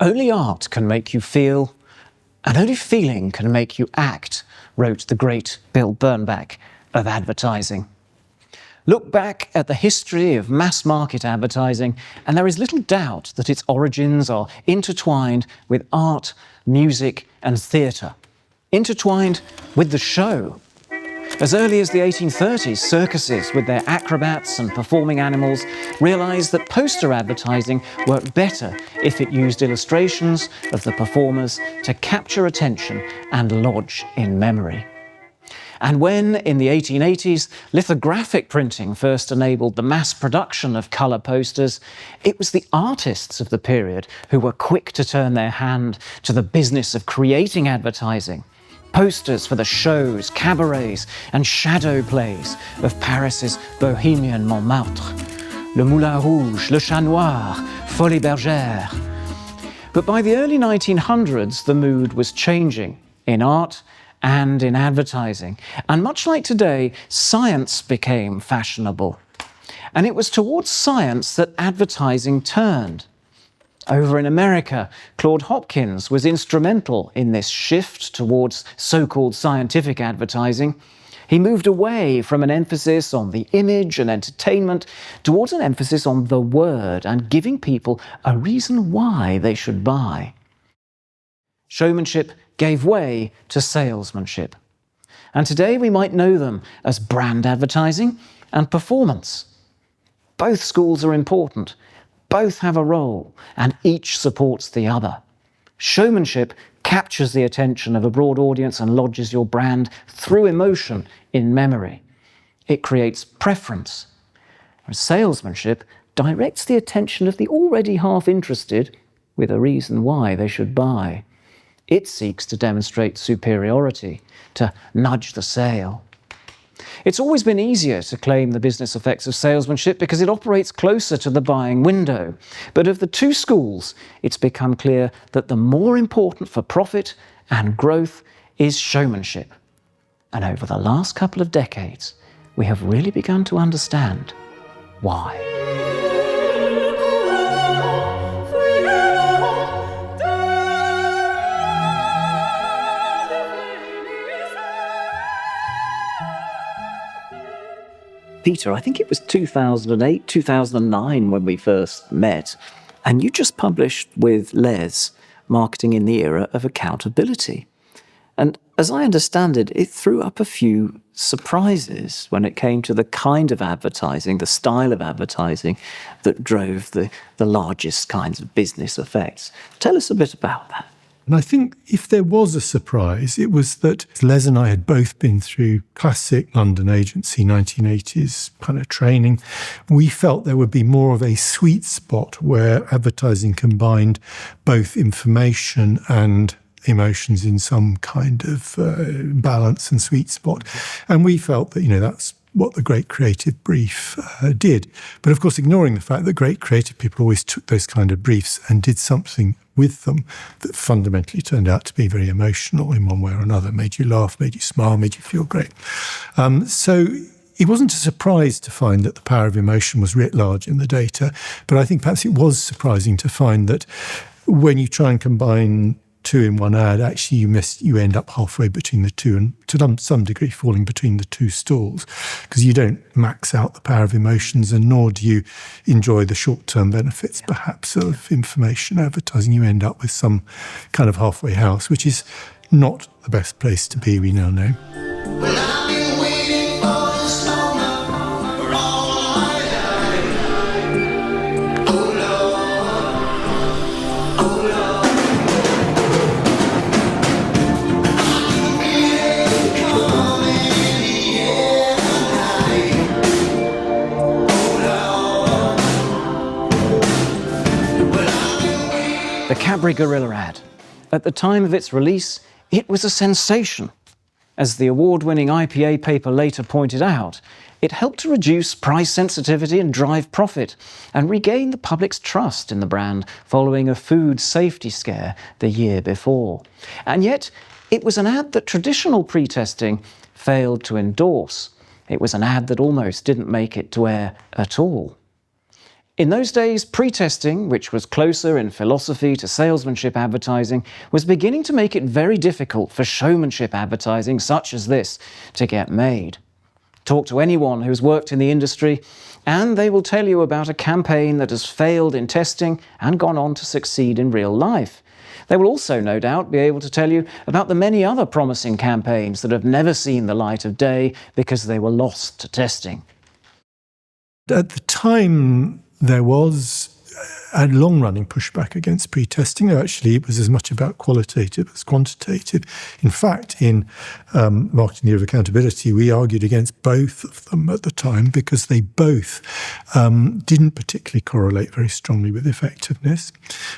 Only art can make you feel, and only feeling can make you act, wrote the great Bill Bernbach of advertising. Look back at the history of mass-market advertising, and there is little doubt that its origins are intertwined with art, music, and theatre. Intertwined with the show. As early as the 1830s, circuses, with their acrobats and performing animals, realised that poster advertising worked better if it used illustrations of the performers to capture attention and lodge in memory. And when, in the 1880s, lithographic printing first enabled the mass production of colour posters, it was the artists of the period who were quick to turn their hand to the business of creating advertising. Posters for the shows, cabarets and shadow plays of Paris's bohemian Montmartre, Le Moulin Rouge, Le Chat Noir, Folies Bergère. But by the early 1900s, the mood was changing in art and in advertising. And much like today, science became fashionable. And it was towards science that advertising turned. Over in America, Claude Hopkins was instrumental in this shift towards so-called scientific advertising. He moved away from an emphasis on the image and entertainment towards an emphasis on the word and giving people a reason why they should buy. Showmanship gave way to salesmanship. And today we might know them as brand advertising and performance. Both schools are important. Both have a role, and each supports the other. Showmanship captures the attention of a broad audience and lodges your brand through emotion in memory. It creates preference. Whereas salesmanship directs the attention of the already half-interested with a reason why they should buy. It seeks to demonstrate superiority, to nudge the sale. It's always been easier to claim the business effects of salesmanship because it operates closer to the buying window. But of the two schools, it's become clear that the more important for profit and growth is showmanship. And over the last couple of decades, we have really begun to understand why. Peter, I think it was 2008, 2009 when we first met, and you just published with Les, Marketing in the Era of Accountability. And as I understand it, it threw up a few surprises when it came to the kind of advertising, the style of advertising that drove the largest kinds of business effects. Tell us a bit about that. And I think if there was a surprise, it was that Les and I had both been through classic London agency 1980s kind of training. We felt there would be more of a sweet spot where advertising combined both information and emotions in some kind of balance and sweet spot. And we felt that, that's what the great creative brief did. But of course, ignoring the fact that great creative people always took those kind of briefs and did something with them that fundamentally turned out to be very emotional in one way or another, made you laugh, made you smile, made you feel great. So it wasn't a surprise to find that the power of emotion was writ large in the data, but I think perhaps it was surprising to find that when you try and combine two in one ad, actually you end up halfway between the two and to some degree falling between the two stools, because you don't max out the power of emotions and nor do you enjoy the short-term benefits perhaps of information advertising. You end up with some kind of halfway house, which is not the best place to be, we now know. The Cadbury Gorilla ad. At the time of its release, it was a sensation. As the award-winning a.p.e. paper later pointed out, it helped to reduce price sensitivity and drive profit, and regain the public's trust in the brand following a food safety scare the year before. And yet, it was an ad that traditional pre-testing failed to endorse. It was an ad that almost didn't make it to air at all. In those days, pre-testing, which was closer in philosophy to salesmanship advertising, was beginning to make it very difficult for showmanship advertising such as this to get made. Talk to anyone who's worked in the industry, and they will tell you about a campaign that has failed in testing and gone on to succeed in real life. They will also, no doubt, be able to tell you about the many other promising campaigns that have never seen the light of day because they were lost to testing. At the time, there was a long-running pushback against pre-testing. Actually, it was as much about qualitative as quantitative. In fact, in Marketing Year of Accountability, we argued against both of them at the time because they both didn't particularly correlate very strongly with effectiveness.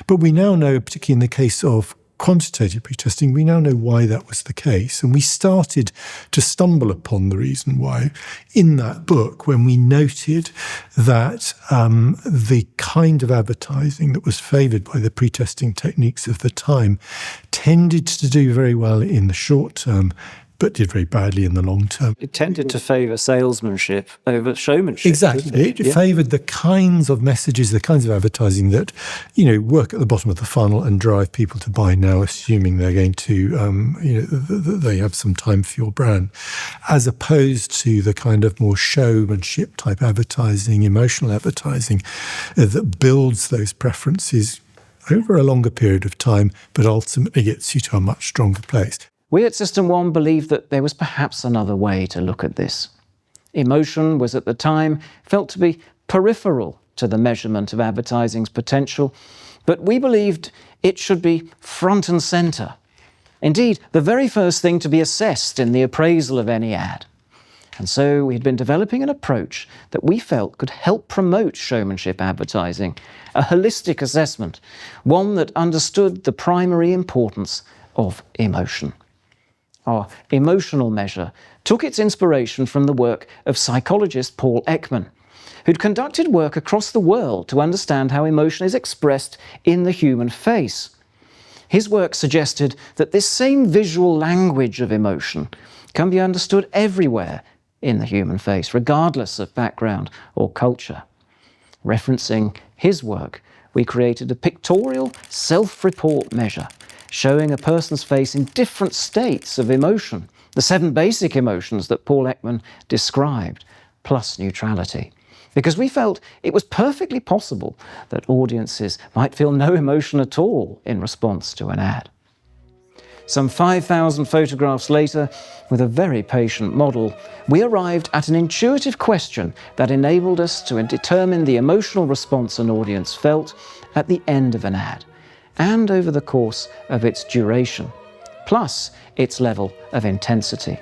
But we now know, particularly in the case of quantitative pre-testing, we now know why that was the case. And we started to stumble upon the reason why in that book when we noted that the kind of advertising that was favoured by the pre-testing techniques of the time tended to do very well in the short term, but did very badly in the long term. It tended to favour salesmanship over showmanship. Exactly. It favoured the kinds of messages, the kinds of advertising that, work at the bottom of the funnel and drive people to buy now, assuming they're going to, they have some time for your brand, as opposed to the kind of more showmanship type advertising, emotional advertising that builds those preferences over a longer period of time, but ultimately gets you to a much stronger place. We at System1 believed that there was perhaps another way to look at this. Emotion was at the time felt to be peripheral to the measurement of advertising's potential, but we believed it should be front and centre. Indeed, the very first thing to be assessed in the appraisal of any ad. And so we had been developing an approach that we felt could help promote showmanship advertising, a holistic assessment, one that understood the primary importance of emotion. Our emotional measure took its inspiration from the work of psychologist Paul Ekman, who'd conducted work across the world to understand how emotion is expressed in the human face. His work suggested that this same visual language of emotion can be understood everywhere in the human face, regardless of background or culture. Referencing his work, we created a pictorial self-report measure showing a person's face in different states of emotion, the 7 basic emotions that Paul Ekman described, plus neutrality. Because we felt it was perfectly possible that audiences might feel no emotion at all in response to an ad. Some 5,000 photographs later, with a very patient model, we arrived at an intuitive question that enabled us to determine the emotional response an audience felt at the end of an ad, and over the course of its duration, plus its level of intensity.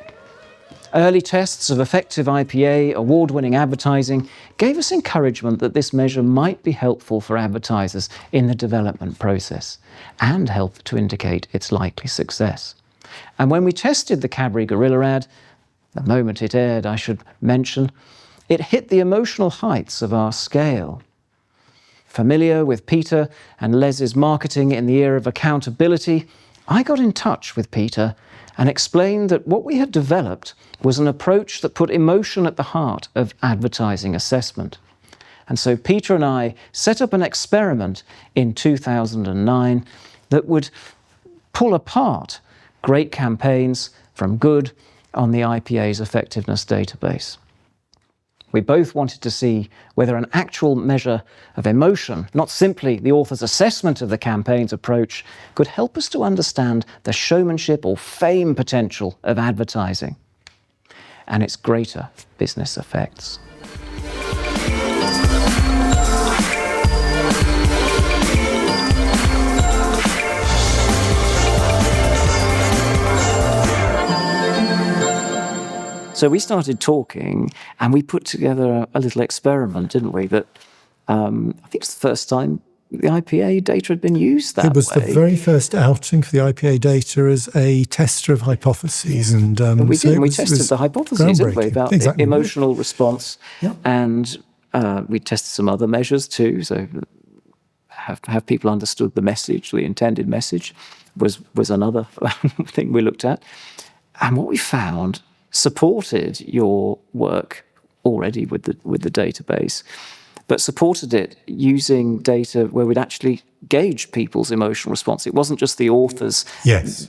Early tests of effective IPA award-winning advertising gave us encouragement that this measure might be helpful for advertisers in the development process and help to indicate its likely success. And when we tested the Cadbury Gorilla ad, the moment it aired, I should mention, it hit the emotional heights of our scale. Familiar with Peter and Les's marketing in the era of accountability, I got in touch with Peter and explained that what we had developed was an approach that put emotion at the heart of advertising assessment. And so Peter and I set up an experiment in 2009 that would pull apart great campaigns from good on the IPA's effectiveness database. We both wanted to see whether an actual measure of emotion, not simply the author's assessment of the campaign's approach, could help us to understand the showmanship or fame potential of advertising and its greater business effects. So we started talking and we put together a little experiment, didn't we? That I think it's the first time the IPA data had been used that way. It was the very first outing for the IPA data as a tester of hypotheses. And we tested the hypotheses, didn't we, about the emotional response. Yep. And we tested some other measures too. So have people understood the message, the intended message was another thing we looked at. And what we found supported your work already with the database, but supported it using data where we'd actually gauge people's emotional response. It wasn't just the author's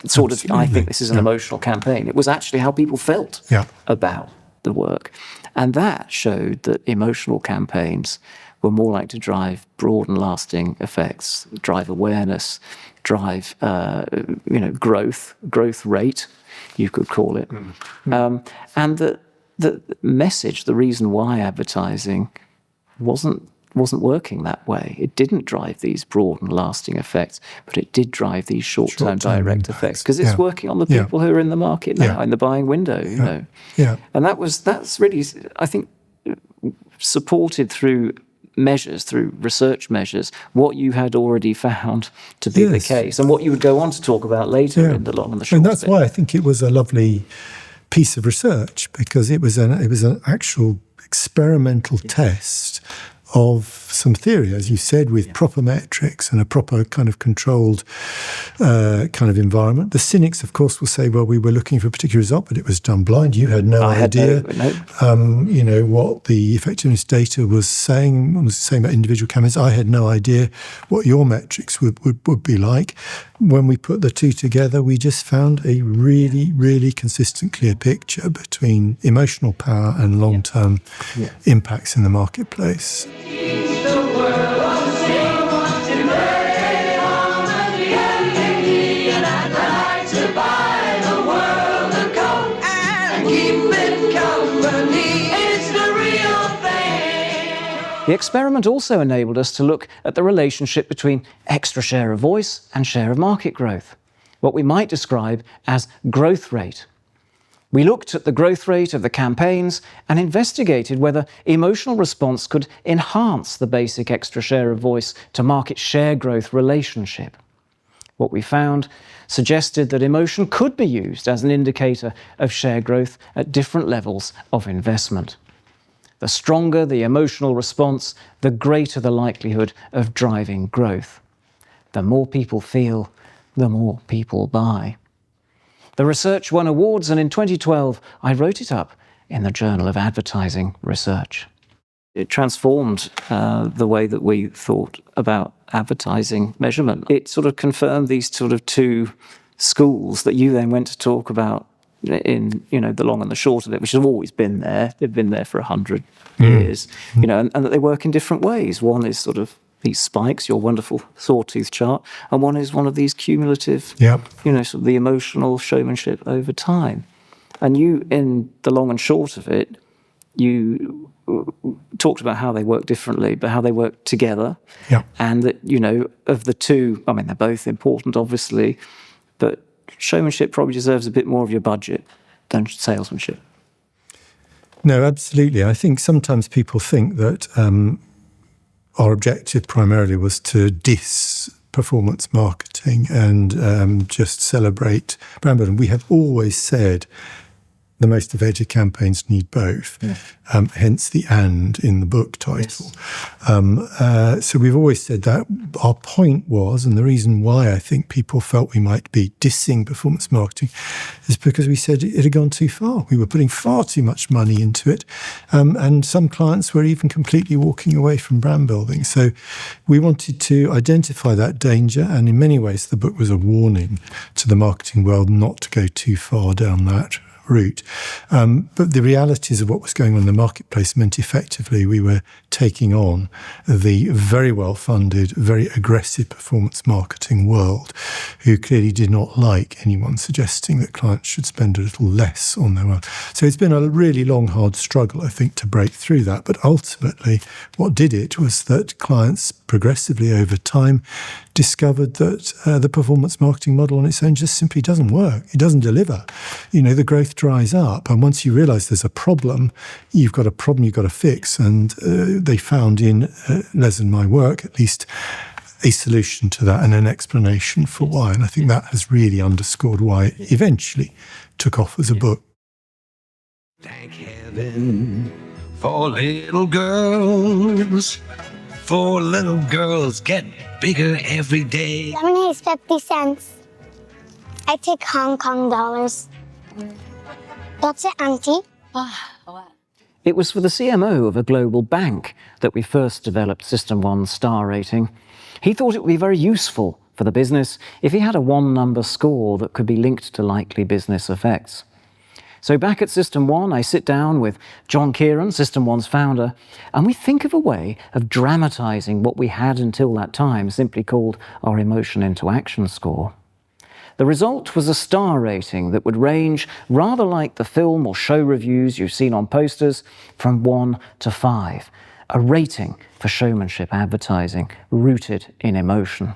sort of, I think this is an emotional campaign. It was actually how people felt about the work. And that showed that emotional campaigns were more likely to drive broad and lasting effects, drive awareness, drive growth rate, you could call it. And the message, the reason why advertising wasn't working that way. It didn't drive these broad and lasting effects, but it did drive these short-term direct effects, because it's working on the people who are in the market now, in the buying window, you know. And that's really, I think, supported through measures, through research measures, what you had already found to be the case, and what you would go on to talk about later in the long and the short. And that's why I think it was a lovely piece of research, because it was an actual experimental test of some theory, as you said, with proper metrics and a proper kind of controlled kind of environment. The cynics, of course, will say, well, we were looking for a particular result, but it was done blind. You had no idea, you know, what the effectiveness data was saying about individual campaigns. I had no idea what your metrics would be like. When we put the two together, we just found a really, really consistent, clear picture between emotional power and long-term impacts in the marketplace. The experiment also enabled us to look at the relationship between extra share of voice and share of market growth, what we might describe as growth rate. We looked at the growth rate of the campaigns and investigated whether emotional response could enhance the basic extra share of voice to market share growth relationship. What we found suggested that emotion could be used as an indicator of share growth at different levels of investment. The stronger the emotional response, the greater the likelihood of driving growth. The more people feel, the more people buy. The research won awards, and in 2012, I wrote it up in the Journal of Advertising Research. It transformed the way that we thought about advertising measurement. It sort of confirmed these sort of two schools that you then went to talk about in, you know, the long and the short of it, which have always been there. They've been there for 100 years, you know, and that they work in different ways. One is sort of these spikes, your wonderful sawtooth chart, and one is one of these cumulative, you know, sort of the emotional showmanship over time. And you, in the long and short of it, you talked about how they work differently, but how they work together. And that, you know, of the two, I mean, they're both important, obviously, but showmanship probably deserves a bit more of your budget than salesmanship. No, absolutely. I think sometimes people think that our objective primarily was to diss performance marketing and just celebrate brand building. We have always said the most effective campaigns need both, hence the "and" in the book title. So we've always said that. Our point was, and the reason why I think people felt we might be dissing performance marketing is because we said it had gone too far. We were putting far too much money into it, and some clients were even completely walking away from brand building. So we wanted to identify that danger, and in many ways the book was a warning to the marketing world not to go too far down that route. But the realities of what was going on in the marketplace meant effectively we were taking on the very well-funded, very aggressive performance marketing world, who clearly did not like anyone suggesting that clients should spend a little less on their work. So it's been a really long, hard struggle, I think, to break through that. But ultimately, what did it was that clients progressively over time discovered that the performance marketing model on its own just simply doesn't work. It doesn't deliver. You know, the growth dries up. And once you realize there's a problem you've got to fix. And they found in Les and my work, at least, a solution to that and an explanation for why. And I think that has really underscored why it eventually took off as a book. Thank heaven for little girls. For little girls get bigger every day. Lemonade is 50 cents. I take Hong Kong dollars. That's it, Auntie. It was for the CMO of a global bank that we first developed System1's star rating. He thought it would be very useful for the business if he had a one-number score that could be linked to likely business effects. So back at System1, I sit down with John Kieran, System1's founder, and we think of a way of dramatising what we had until that time simply called our emotion into action score. The result was a star rating that would range, rather like the film or show reviews you've seen on posters, from 1 to 5, a rating for showmanship advertising rooted in emotion.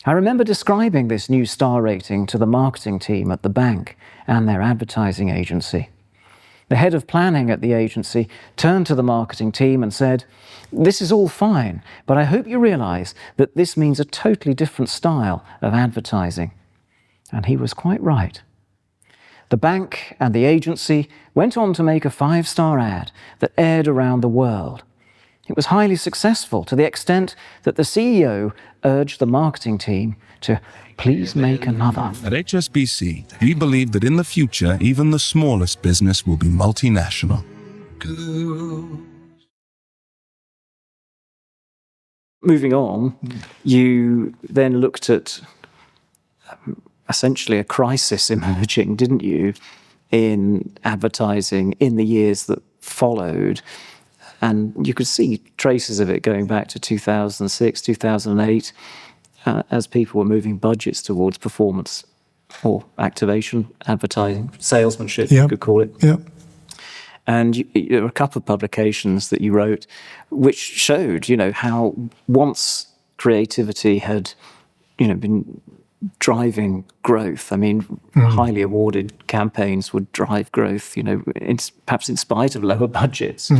I remember describing this new star rating to the marketing team at the bank and their advertising agency. The head of planning at the agency turned to the marketing team and said, "This is all fine, but I hope you realise that this means a totally different style of advertising." And he was quite right. The bank and the agency went on to make a 5-star ad that aired around the world. It was highly successful to the extent that the CEO urged the marketing team to please make another. At HSBC, we believe that in the future, even the smallest business will be multinational. Moving on, you then looked at essentially a crisis emerging, didn't you, in advertising in the years that followed. And you could see traces of it going back to 2006, 2008, as people were moving budgets towards performance or activation advertising, salesmanship, you could call it. Yeah. And there were a couple of publications that you wrote which showed, how once creativity had, been driving growth. I mean, highly awarded campaigns would drive growth, perhaps in spite of lower budgets.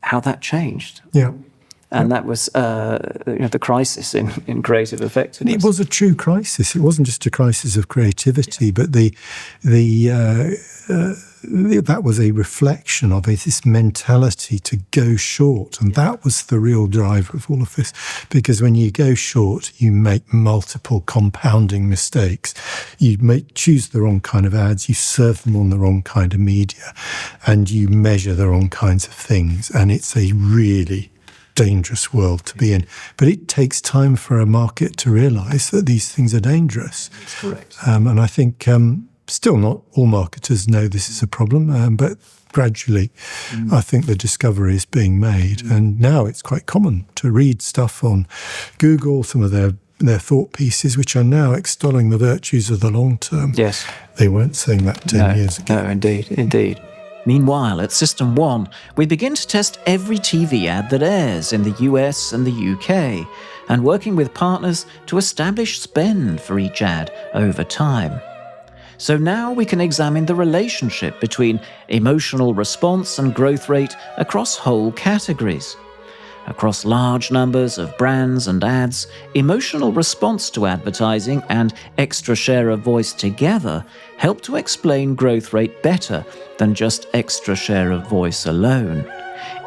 How that changed. Yeah. And that was the crisis in creative effectiveness. It was a true crisis. It wasn't just a crisis of creativity, but that was a reflection of this mentality to go short. And that was the real driver of all of this. Because when you go short, you make multiple compounding mistakes. You choose the wrong kind of ads, you serve them on the wrong kind of media, and you measure the wrong kinds of things. And it's a really dangerous world to be in. But it takes time for a market to realise that these things are dangerous. That's correct. And I think still not all marketers know this is a problem, but gradually I think the discovery is being made. And now it's quite common to read stuff on Google, some of their thought pieces, which are now extolling the virtues of the long term. Yes. They weren't saying that 10 years ago. No, indeed. Meanwhile, at System1, we begin to test every TV ad that airs in the US and the UK, and working with partners to establish spend for each ad over time. So now we can examine the relationship between emotional response and growth rate across whole categories. Across large numbers of brands and ads, emotional response to advertising and extra share of voice together help to explain growth rate better than just extra share of voice alone.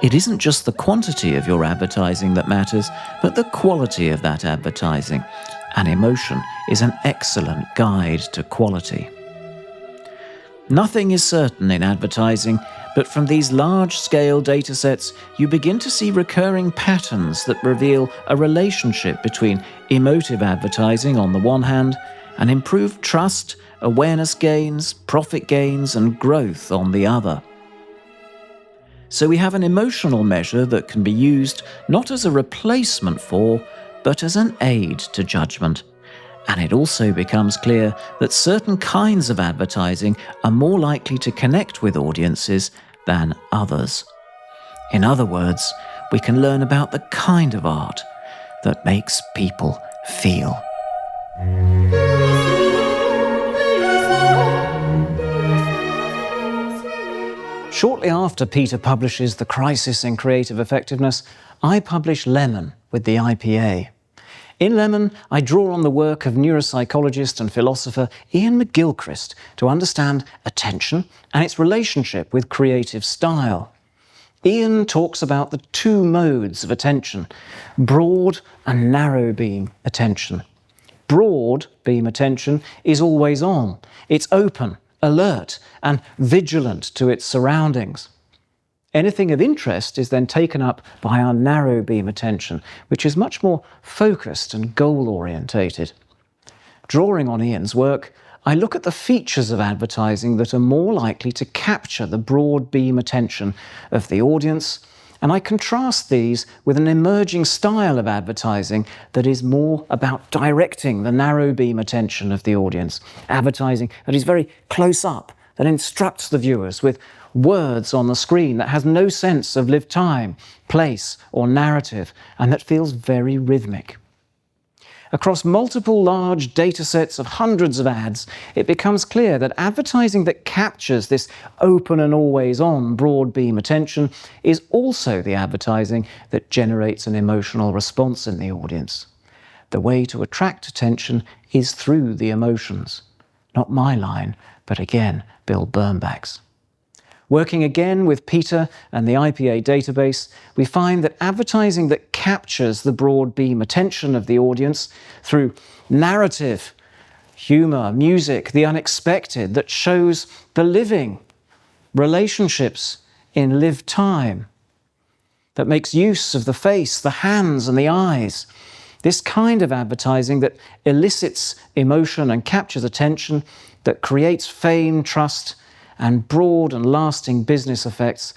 It isn't just the quantity of your advertising that matters, but the quality of that advertising. And emotion is an excellent guide to quality. Nothing is certain in advertising, but from these large-scale datasets, you begin to see recurring patterns that reveal a relationship between emotive advertising on the one hand and improved trust, awareness gains, profit gains, and growth on the other. So we have an emotional measure that can be used not as a replacement for, but as an aid to judgment. And it also becomes clear that certain kinds of advertising are more likely to connect with audiences than others. In other words, we can learn about the kind of art that makes people feel. Shortly after Peter publishes The Crisis in Creative Effectiveness, I publish Lemon with the IPA. In Lemon, I draw on the work of neuropsychologist and philosopher Ian McGilchrist to understand attention and its relationship with creative style. Ian talks about the two modes of attention, broad and narrow beam attention. Broad beam attention is always on. It's open, alert, and vigilant to its surroundings. Anything of interest is then taken up by our narrow beam attention, which is much more focused and goal-orientated. Drawing on Ian's work, I look at the features of advertising that are more likely to capture the broad beam attention of the audience, and I contrast these with an emerging style of advertising that is more about directing the narrow beam attention of the audience. Advertising that is very close up, that instructs the viewers with words on the screen, that has no sense of lived time, place, or narrative, and that feels very rhythmic. Across multiple large data sets of hundreds of ads, it becomes clear that advertising that captures this open and always on broad beam attention is also the advertising that generates an emotional response in the audience. The way to attract attention is through the emotions. Not my line, but again, Bill Bernbach's. Working again with Peter and the I.P.E. database, we find that advertising that captures the broad beam attention of the audience through narrative, humour, music, the unexpected, that shows the living, relationships in lived time, that makes use of the face, the hands and the eyes. This kind of advertising that elicits emotion and captures attention, that creates fame, trust, and broad and lasting business effects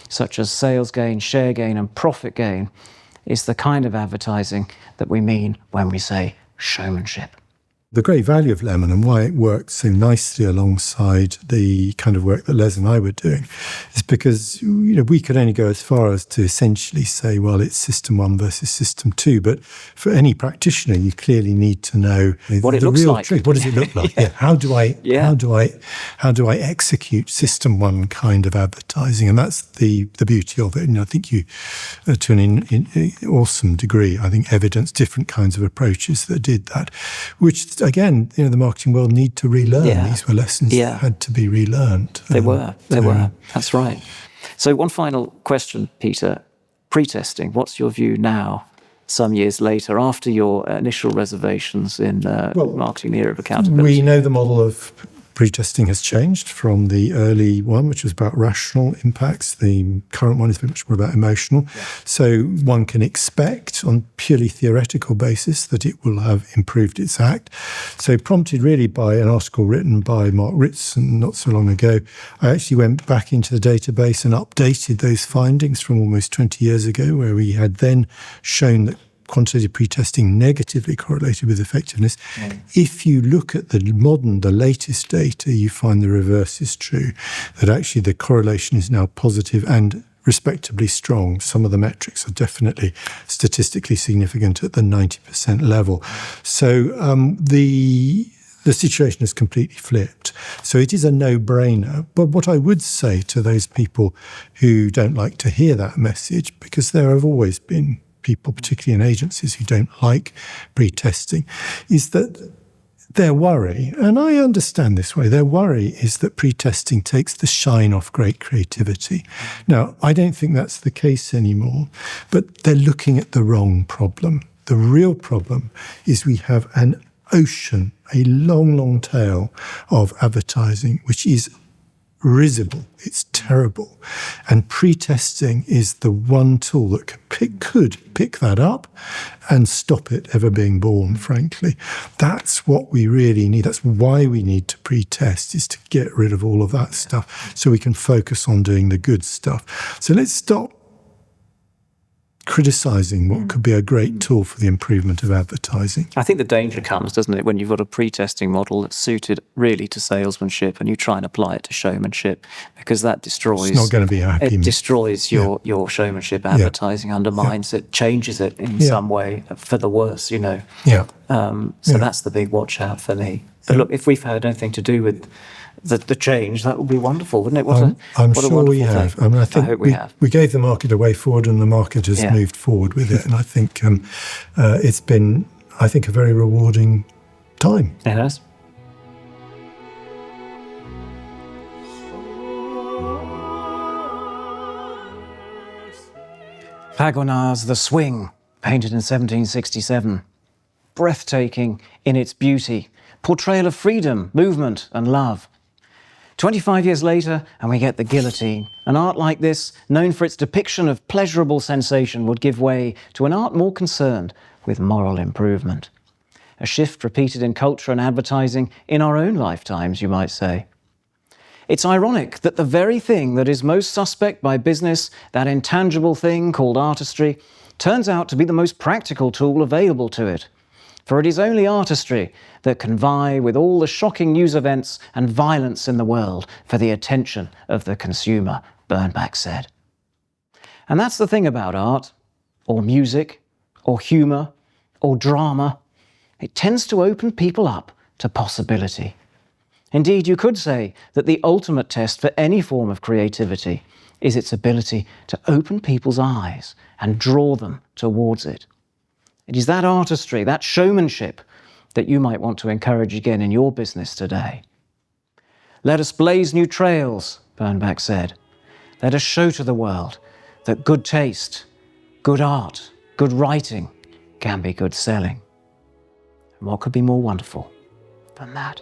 such as sales gain, share gain and profit gain is the kind of advertising that we mean when we say showmanship. The great value of Lemon and why it worked so nicely alongside the kind of work that Les and I were doing is because we could only go as far as to essentially say, well, it's System 1 versus System 2. But for any practitioner, you clearly need to know what it looks like. What does it look like? Yeah. How do I execute System 1 kind of advertising? And that's the beauty of it. And I think you, to an awesome degree, I think evidenced different kinds of approaches that did that, which again, the marketing world need to relearn. Yeah. These were lessons that had to be relearned. They were. That's right. So one final question, Peter. Pre-testing, what's your view now, some years later, after your initial reservations in marketing the era of accountability? We know the model of pre-testing has changed from the early one, which was about rational impacts. The current one is very much more about emotional. Yeah. So one can expect on purely theoretical basis that it will have improved its act. So prompted really by an article written by Mark Ritson not so long ago, I actually went back into the database and updated those findings from almost 20 years ago, where we had then shown that quantitative pre-testing negatively correlated with effectiveness. Mm. If you look at the latest data, you find the reverse is true, that actually the correlation is now positive and respectably strong. Some of the metrics are definitely statistically significant at the 90% level. So the situation has completely flipped. So it is a no-brainer. But what I would say to those people who don't like to hear that message, because there have always been people, particularly in agencies, who don't like pre-testing, is that their worry, and I understand this way, their worry is that pre-testing takes the shine off great creativity. Now, I don't think that's the case anymore, but they're looking at the wrong problem. The real problem is we have an ocean, a long, long tail of advertising, which is risible. It's terrible. And pre-testing is the one tool that could pick that up and stop it ever being born, frankly. That's what we really need. That's why we need to pre-test, is to get rid of all of that stuff so we can focus on doing the good stuff. So let's stop criticising what could be a great tool for the improvement of advertising. I think the danger comes, doesn't it, when you've got a pre-testing model that's suited really to salesmanship and you try and apply it to showmanship, because that destroys... It's not going to be happy. It destroys your showmanship advertising, undermines it, changes it in some way for the worse, Yeah. So that's the big watch out for me. But look, if we've had anything to do with the change, that would be wonderful, wouldn't it? I'm sure we have. Thing. I think hope we have. We gave the market a way forward, and the market has moved forward with it. And I think it's been, a very rewarding time. It has. Fragonard's The Swing, painted in 1767. Breathtaking in its beauty, portrayal of freedom, movement and love. 25 years later, and we get the guillotine. An art like this, known for its depiction of pleasurable sensation, would give way to an art more concerned with moral improvement. A shift repeated in culture and advertising in our own lifetimes, you might say. It's ironic that the very thing that is most suspect by business, that intangible thing called artistry, turns out to be the most practical tool available to it. For it is only artistry that can vie with all the shocking news events and violence in the world for the attention of the consumer, Bernbach said. And that's the thing about art, or music, or humour, or drama. It tends to open people up to possibility. Indeed, you could say that the ultimate test for any form of creativity is its ability to open people's eyes and draw them towards it. It is that artistry, that showmanship, that you might want to encourage again in your business today. Let us blaze new trails, Bernbach said. Let us show to the world that good taste, good art, good writing can be good selling. And what could be more wonderful than that?